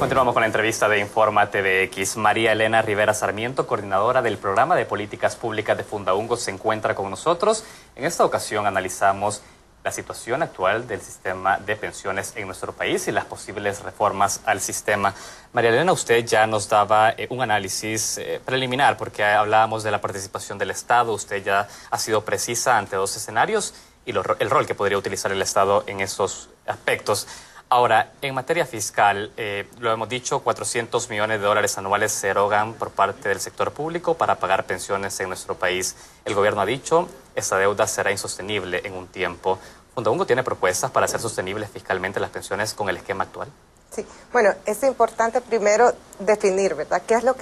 Continuamos con la entrevista de Informa TVX. María Elena Rivera Sarmiento, coordinadora del programa de políticas públicas de Fundaungo, se encuentra con nosotros. En esta ocasión analizamos la situación actual del sistema de pensiones en nuestro país y las posibles reformas al sistema. María Elena, usted ya nos daba un análisis preliminar porque hablábamos de la participación del Estado. Usted ya ha sido precisa ante dos escenarios y el rol que podría utilizar el Estado en esos aspectos. Ahora, en materia fiscal, lo hemos dicho, 400 millones de dólares anuales se erogan por parte del sector público para pagar pensiones en nuestro país. El gobierno ha dicho, esta deuda será insostenible en un tiempo. ¿Fundaungo tiene propuestas para hacer sostenibles fiscalmente las pensiones con el esquema actual? Sí, bueno, es importante primero definir, ¿verdad? ¿Qué es lo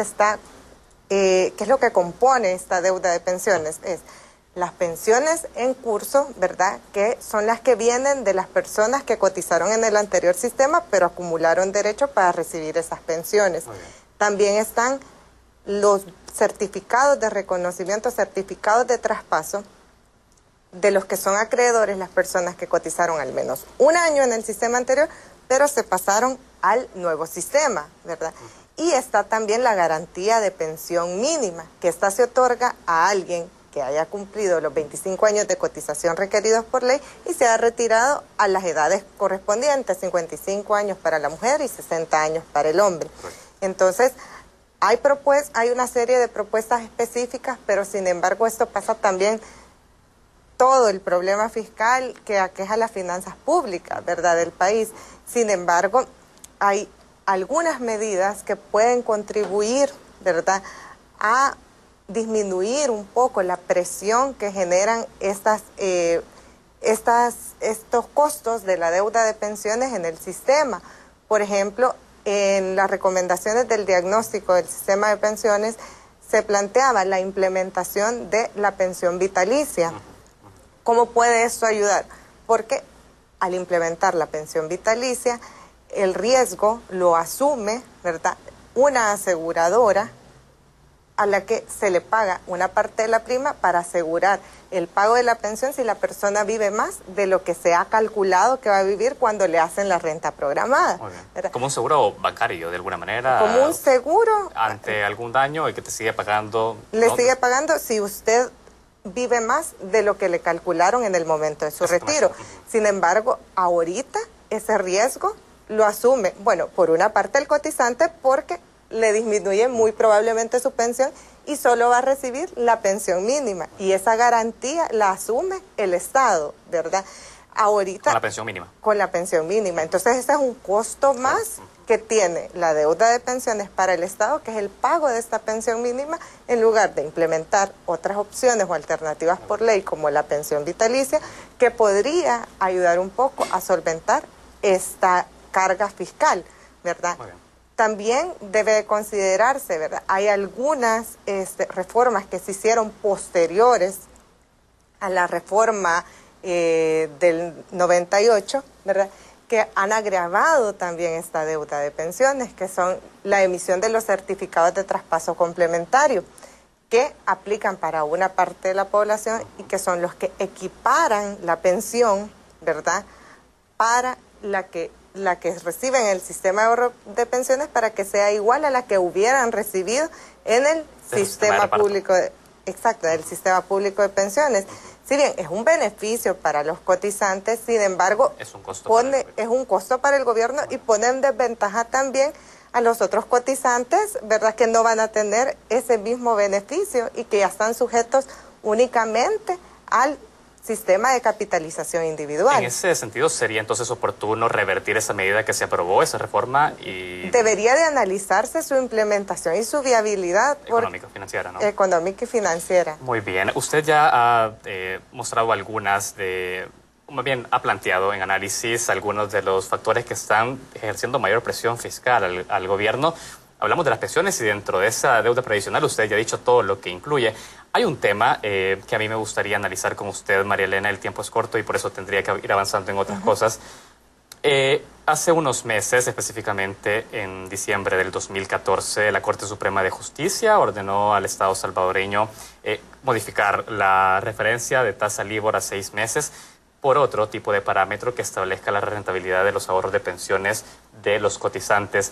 que compone esta deuda de pensiones? Es las pensiones en curso, ¿verdad?, que son las que vienen de las personas que cotizaron en el anterior sistema, pero acumularon derecho para recibir esas pensiones. También están los certificados de reconocimiento, certificados de traspaso, de los que son acreedores las personas que cotizaron al menos un año en el sistema anterior, pero se pasaron al nuevo sistema, ¿verdad? Y está también la garantía de pensión mínima, que esta se otorga a alguien que haya cumplido los 25 años de cotización requeridos por ley y se ha retirado a las edades correspondientes, 55 años para la mujer y 60 años para el hombre. Entonces, hay una serie de propuestas específicas, pero sin embargo esto pasa también todo el problema fiscal que aqueja las finanzas públicas, ¿verdad?, del país. Sin embargo, hay algunas medidas que pueden contribuir, ¿verdad?, a disminuir un poco la presión que generan estos costos de la deuda de pensiones en el sistema. Por ejemplo, en las recomendaciones del diagnóstico del sistema de pensiones se planteaba la implementación de la pensión vitalicia. ¿Cómo puede esto ayudar? Porque al implementar la pensión vitalicia, el riesgo lo asume, ¿verdad?, una aseguradora a la que se le paga una parte de la prima para asegurar el pago de la pensión si la persona vive más de lo que se ha calculado que va a vivir cuando le hacen la renta programada. Como un seguro bancario, de alguna manera. Como un seguro. Ante algún daño y que te sigue pagando. Le sigue pagando si usted vive más de lo que le calcularon en el momento de su retiro. Sin embargo, ahorita ese riesgo lo asume, bueno, por una parte el cotizante, porque le disminuye muy probablemente su pensión y solo va a recibir la pensión mínima. Y esa garantía la asume el Estado, ¿verdad? Ahorita, con la pensión mínima. Con la pensión mínima. Entonces ese es un costo más que tiene la deuda de pensiones para el Estado, que es el pago de esta pensión mínima, en lugar de implementar otras opciones o alternativas por ley, como la pensión vitalicia, que podría ayudar un poco a solventar esta carga fiscal, ¿verdad? También debe considerarse, ¿verdad? Hay algunas reformas que se hicieron posteriores a la reforma del 98, ¿verdad?, que han agravado también esta deuda de pensiones, que son la emisión de los certificados de traspaso complementario, que aplican para una parte de la población y que son los que equiparan la pensión, ¿verdad?, para la que reciben el sistema de pensiones, para que sea igual a la que hubieran recibido en el sistema público del sistema público de pensiones. Si bien es un beneficio para los cotizantes, sin embargo, es un costo para el gobierno y pone en desventaja también a los otros cotizantes, ¿verdad?, que no van a tener ese mismo beneficio y que ya están sujetos únicamente al sistema de capitalización individual. En ese sentido, ¿sería entonces oportuno revertir esa medida que se aprobó, esa reforma? Debería de analizarse su implementación y su viabilidad. Económico-financiera, ¿no? Económica y financiera. Muy bien. Usted ya ha mostrado más bien ha planteado en análisis algunos de los factores que están ejerciendo mayor presión fiscal al gobierno. Hablamos de las pensiones y dentro de esa deuda previsional usted ya ha dicho todo lo que incluye. Hay un tema que a mí me gustaría analizar con usted, María Elena. El tiempo es corto y por eso tendría que ir avanzando en otras cosas. Hace unos meses, específicamente en diciembre del 2014, la Corte Suprema de Justicia ordenó al Estado salvadoreño modificar la referencia de tasa LIBOR a 6 meses por otro tipo de parámetro que establezca la rentabilidad de los ahorros de pensiones de los cotizantes.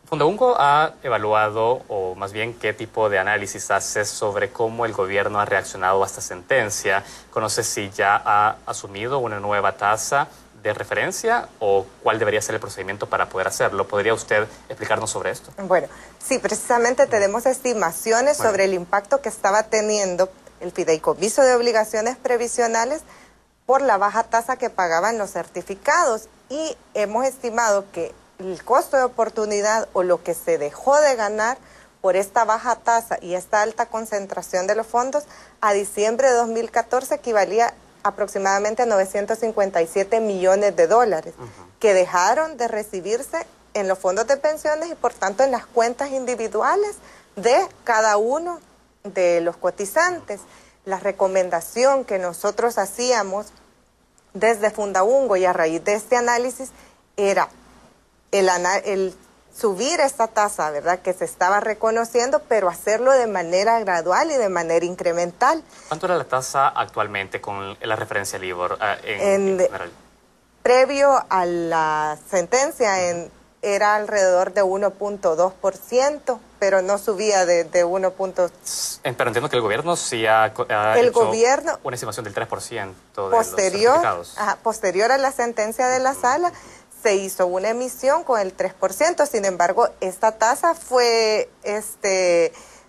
Fundaungo ha evaluado, o más bien qué tipo de análisis hace sobre cómo el gobierno ha reaccionado a esta sentencia. ¿Conoce si ya ha asumido una nueva tasa de referencia o cuál debería ser el procedimiento para poder hacerlo? ¿Podría usted explicarnos sobre esto? Bueno, sí, precisamente tenemos estimaciones sobre el impacto que estaba teniendo el fideicomiso de obligaciones previsionales por la baja tasa que pagaban los certificados, y hemos estimado que el costo de oportunidad o lo que se dejó de ganar por esta baja tasa y esta alta concentración de los fondos a diciembre de 2014 equivalía aproximadamente a 957 millones de dólares que dejaron de recibirse en los fondos de pensiones y por tanto en las cuentas individuales de cada uno de los cotizantes. La recomendación que nosotros hacíamos desde Fundaungo y a raíz de este análisis era el subir esta tasa, ¿verdad?, que se estaba reconociendo, pero hacerlo de manera gradual y de manera incremental. ¿Cuánto era la tasa actualmente con la referencia LIBOR en general? Previo a la sentencia era alrededor de 1.2%, pero no subía de 1. Pero entiendo que el gobierno sí ha hecho una estimación del 3% de los certificados. Posterior a la sentencia de la sala, se hizo una emisión con el 3%, sin embargo, esta tasa fue,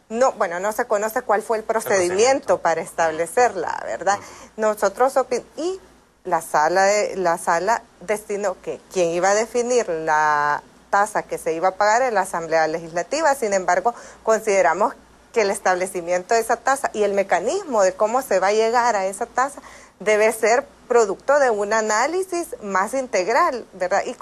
no se conoce cuál fue el procedimiento para establecerla, ¿verdad? Y la sala destinó que quien iba a definir la tasa que se iba a pagar en la Asamblea Legislativa. Sin embargo, consideramos que el establecimiento de esa tasa y el mecanismo de cómo se va a llegar a esa tasa debe ser producto de un análisis más integral, ¿verdad? Y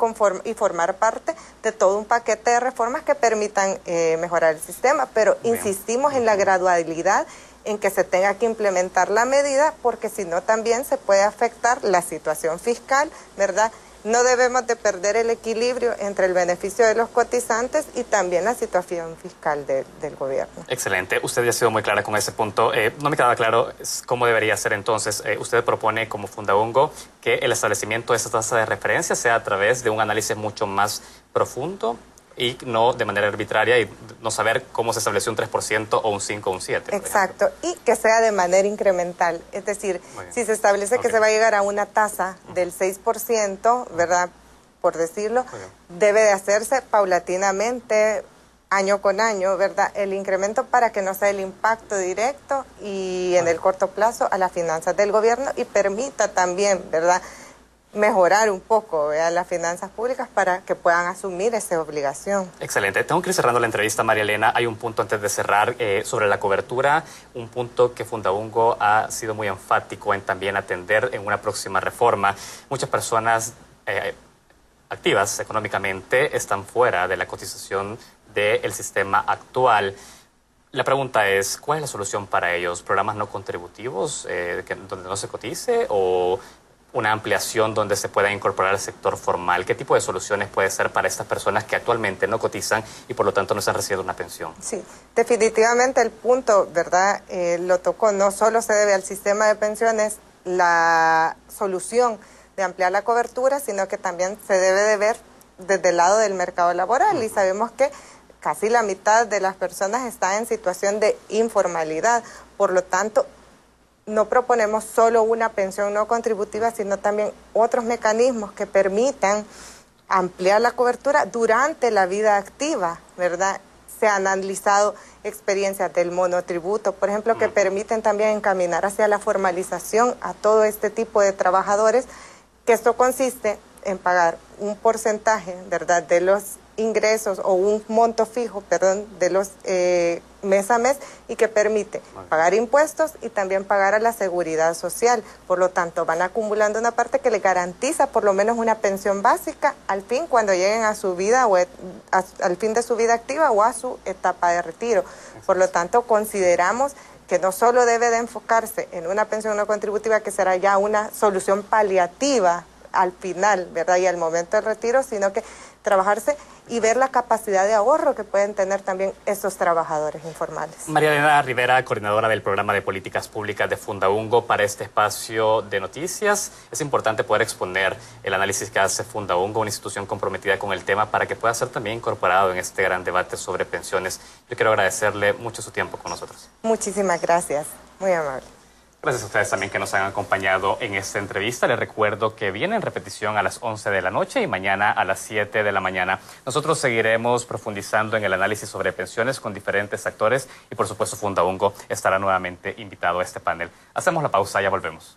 formar parte de todo un paquete de reformas que permitan mejorar el sistema. Pero insistimos en la gradualidad en que se tenga que implementar la medida, porque si no también se puede afectar la situación fiscal, ¿verdad? No debemos de perder el equilibrio entre el beneficio de los cotizantes y también la situación fiscal del gobierno. Excelente. Usted ya ha sido muy clara con ese punto. No me quedaba claro cómo debería ser entonces. Usted propone como Fundaungo que el establecimiento de esa tasa de referencia sea a través de un análisis mucho más profundo y no de manera arbitraria y no saber cómo se estableció un 3% o un 5 o un 7. Exacto, y que sea de manera incremental. Es decir, si se establece que se va a llegar a una tasa del 6%, ¿verdad?, por decirlo, debe de hacerse paulatinamente, año con año, ¿verdad?, el incremento para que no sea el impacto directo y en el corto plazo a las finanzas del gobierno y permita también, ¿verdad?, mejorar un poco las finanzas públicas para que puedan asumir esa obligación. Excelente. Tengo que ir cerrando la entrevista, María Elena. Hay un punto antes de cerrar sobre la cobertura, un punto que Fundaungo ha sido muy enfático en también atender en una próxima reforma. Muchas personas activas económicamente están fuera de la cotización del sistema actual. La pregunta es, ¿cuál es la solución para ellos? ¿Programas no contributivos donde no se cotice o una ampliación donde se pueda incorporar el sector formal? ¿Qué tipo de soluciones puede ser para estas personas que actualmente no cotizan y por lo tanto no están recibiendo una pensión? Sí, definitivamente el punto, ¿verdad?, lo tocó. No solo se debe al sistema de pensiones la solución de ampliar la cobertura, sino que también se debe de ver desde el lado del mercado laboral. Y sabemos que casi la mitad de las personas está en situación de informalidad. Por lo tanto, no proponemos solo una pensión no contributiva, sino también otros mecanismos que permitan ampliar la cobertura durante la vida activa, ¿verdad? Se han analizado experiencias del monotributo, por ejemplo, que permiten también encaminar hacia la formalización a todo este tipo de trabajadores, que esto consiste en pagar un porcentaje, ¿verdad?, de los ingresos o un monto fijo, perdón, de los mes a mes, y que permite pagar impuestos y también pagar a la seguridad social. Por lo tanto, van acumulando una parte que le garantiza por lo menos una pensión básica al fin cuando lleguen a su vida o al fin de su vida activa o a su etapa de retiro. Por lo tanto, consideramos que no solo debe de enfocarse en una pensión no contributiva, que será ya una solución paliativa al final, ¿verdad? Y al momento del retiro, sino que trabajarse y ver la capacidad de ahorro que pueden tener también esos trabajadores informales. María Elena Rivera, coordinadora del programa de políticas públicas de Fundaungo, para este espacio de noticias. Es importante poder exponer el análisis que hace Fundaungo, una institución comprometida con el tema, para que pueda ser también incorporado en este gran debate sobre pensiones. Yo quiero agradecerle mucho su tiempo con nosotros. Muchísimas gracias, muy amable. Gracias a ustedes también que nos han acompañado en esta entrevista. Les recuerdo que viene en repetición a las 11 de la noche y mañana a las 7 de la mañana. Nosotros seguiremos profundizando en el análisis sobre pensiones con diferentes actores y por supuesto Fundaungo estará nuevamente invitado a este panel. Hacemos la pausa, ya volvemos.